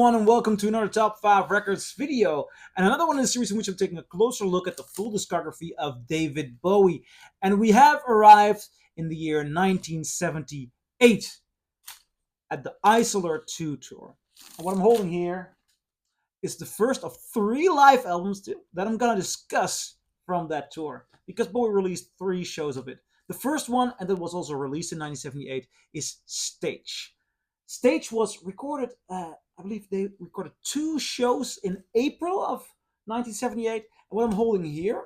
everyone, and welcome to another Top 5 Records video. And another one in the series in which I'm taking a closer look at the full discography of David Bowie. And we have arrived in the year 1978 at the Isolar II tour. And what I'm holding here is the first of three live albums that I'm going to discuss from that tour, because Bowie released three shows of it. The first one, and that was also released in 1978, is Stage. Stage was recorded, I believe they recorded two shows in April of 1978. And what I'm holding here,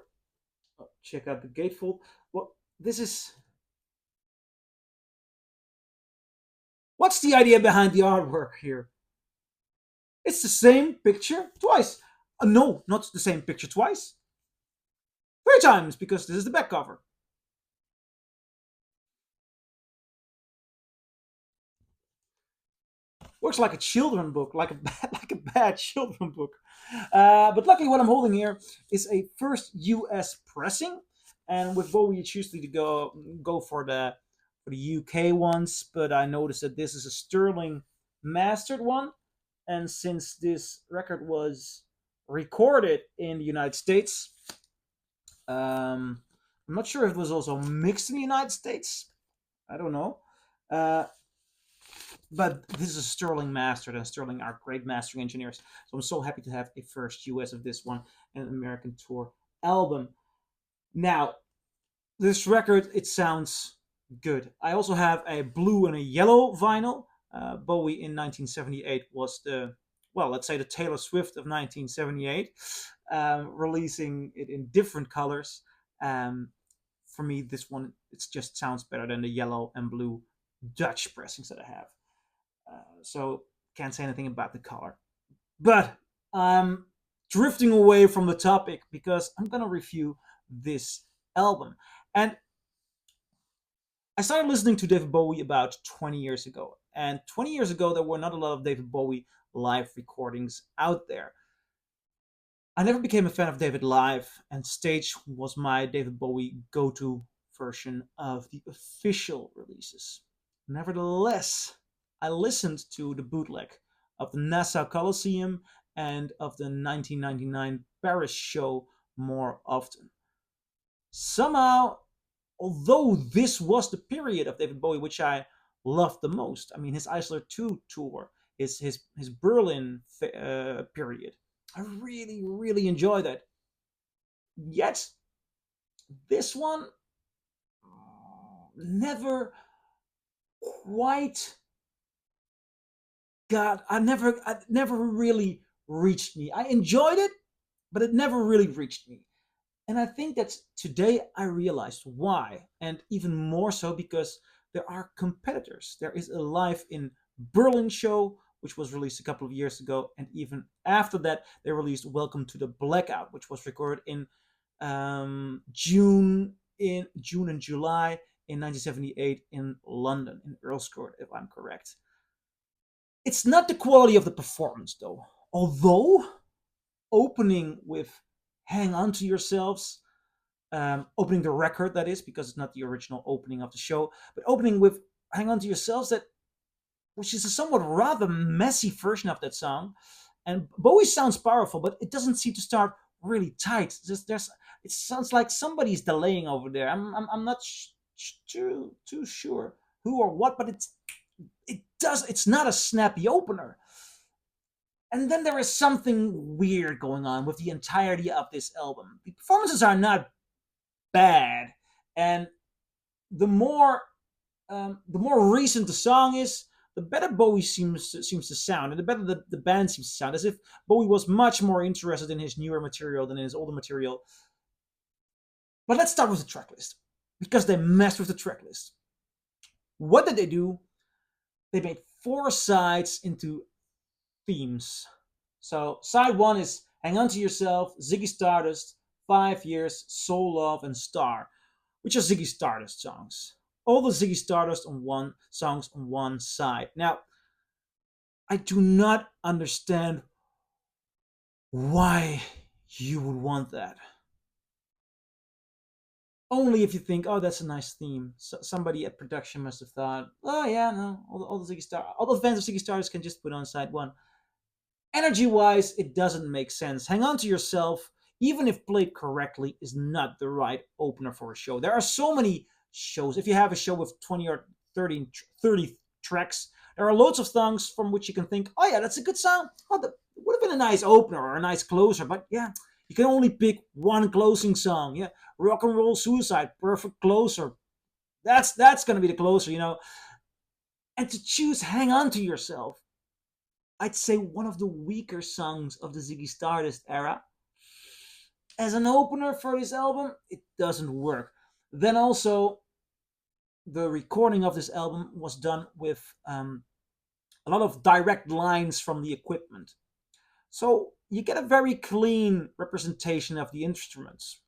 check out the gatefold. Well, this is. What's the idea behind the artwork here? It's the same picture twice. No, not the same picture twice. Three times, because this is the back cover. Looks like a children book, like a bad children book. But luckily, what I'm holding here is a first U.S. pressing, and with Bowie, it's usually to go for the UK ones. But I noticed that this is a sterling mastered one, and since this record was recorded in the United States, I'm not sure if it was also mixed in the United States. I don't know. Uh, but this is a Sterling mastered, and Sterling are great mastering engineers. So I'm so happy to have a first US of this one and an American tour album. Now, this record, it sounds good. I also have a blue and a yellow vinyl. Bowie in 1978 was let's say the Taylor Swift of 1978, releasing it in different colors. For me, this one, it just sounds better than the yellow and blue Dutch pressings that I have. So can't say anything about the color. But I'm drifting away from the topic because I'm gonna review this album. And I started listening to David Bowie about 20 years ago. And 20 years ago, there were not a lot of David Bowie live recordings out there. I never became a fan of David live, and Stage was my David Bowie go to version of the official releases. Nevertheless, I listened to the bootleg of the Nassau Coliseum and of the 1999 Paris show more often. Somehow, although this was the period of David Bowie which I loved the most, I mean, his Isolar II tour, his Berlin period, I really, really enjoyed that. Yet, this one never quite I never really reached me. I enjoyed it, but it never really reached me. And I think that today I realized why, and even more so because there are competitors. There is a Live in Berlin show, which was released a couple of years ago, and even after that, they released Welcome to the Blackout, which was recorded in June and July in 1978 in London, in Earl's Court, if I'm correct. It's not the quality of the performance, though. Although opening with Hang On to Yourselves, opening the record, that is, because it's not the original opening of the show, but opening with Hang On to Yourselves, which is a somewhat rather messy version of that song. And Bowie sounds powerful, but it doesn't seem to start really tight. It sounds like somebody's delaying over there. I'm not too sure who or what, but it's not a snappy opener. And then there is something weird going on with the entirety of this album. The performances are not bad, and the more recent the song is, the better Bowie seems to sound, and the better the band seems to sound. As if Bowie was much more interested in his newer material than in his older material. But let's start with the track list, because they messed with the track list. What did they do? They made four sides into themes. So side one is Hang On to Yourself, Ziggy Stardust, 5 Years, Soul Love, and Star, which are Ziggy Stardust songs. All the Ziggy Stardust songs on one side. Now, I do not understand why you would want that. Only if you think, oh, that's a nice theme. So somebody at production must have thought, oh yeah, no, all the fans of Ziggy Stardust can just put on side one. Energy wise, it doesn't make sense. Hang On to Yourself, even if played correctly, is not the right opener for a show. There are so many shows. If you have a show with 20 or 30 tracks, there are loads of songs from which you can think, oh yeah, that's a good song. Oh, that would have been a nice opener or a nice closer. But yeah, you can only pick one closing song. Yeah, Rock and Roll Suicide, perfect closer. That's gonna be the closer, you know. And to choose Hang On to Yourself, I'd say one of the weaker songs of the Ziggy Stardust era. As an opener for this album, it doesn't work. Then also, the recording of this album was done with a lot of direct lines from the equipment. So you get a very clean representation of the instruments,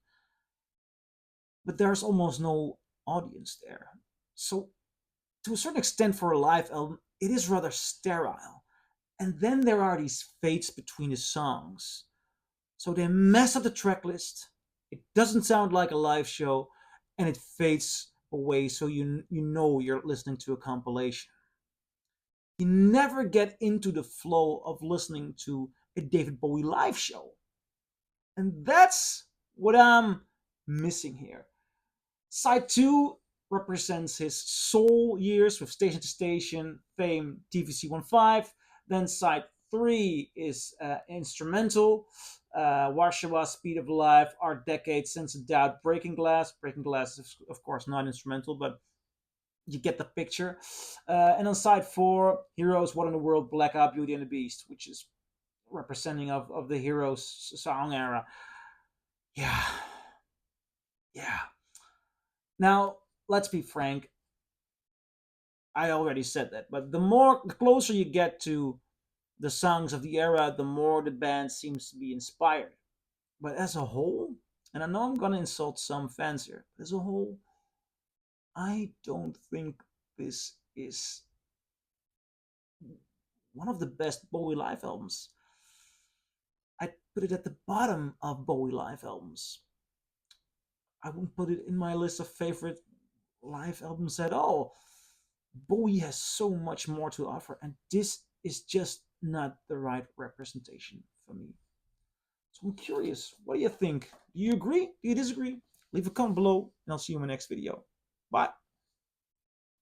but there's almost no audience there. So, to a certain extent, for a live album, it is rather sterile. And then there are these fades between the songs. So they mess up the track list. It doesn't sound like a live show, and it fades away so you know you're listening to a compilation. You never get into the flow of listening to a David Bowie live show. And that's what I'm missing here. Side 2 represents his soul years with Station to Station, Fame, TVC 15. Then side 3 is instrumental, Warsaw, Speed of Life, Our Decade, Sense of Doubt, Breaking Glass. Breaking Glass is, of course, not instrumental, but you get the picture. And on side 4, Heroes, What in the World, Blackout, Beauty and the Beast, which is representing of the Heroes song era. Yeah. Yeah. Now, let's be frank. I already said that, but the closer you get to the songs of the era, the more the band seems to be inspired. But as a whole, and I know I'm gonna insult some fans here, but as a whole, I don't think this is one of the best Bowie live albums. I'd put it at the bottom of Bowie live albums. I wouldn't put it in my list of favorite live albums at all. Bowie has so much more to offer, and this is just not the right representation for me. So I'm curious, what do you think? Do you agree? Do you disagree? Leave a comment below, and I'll see you in my next video. Bye.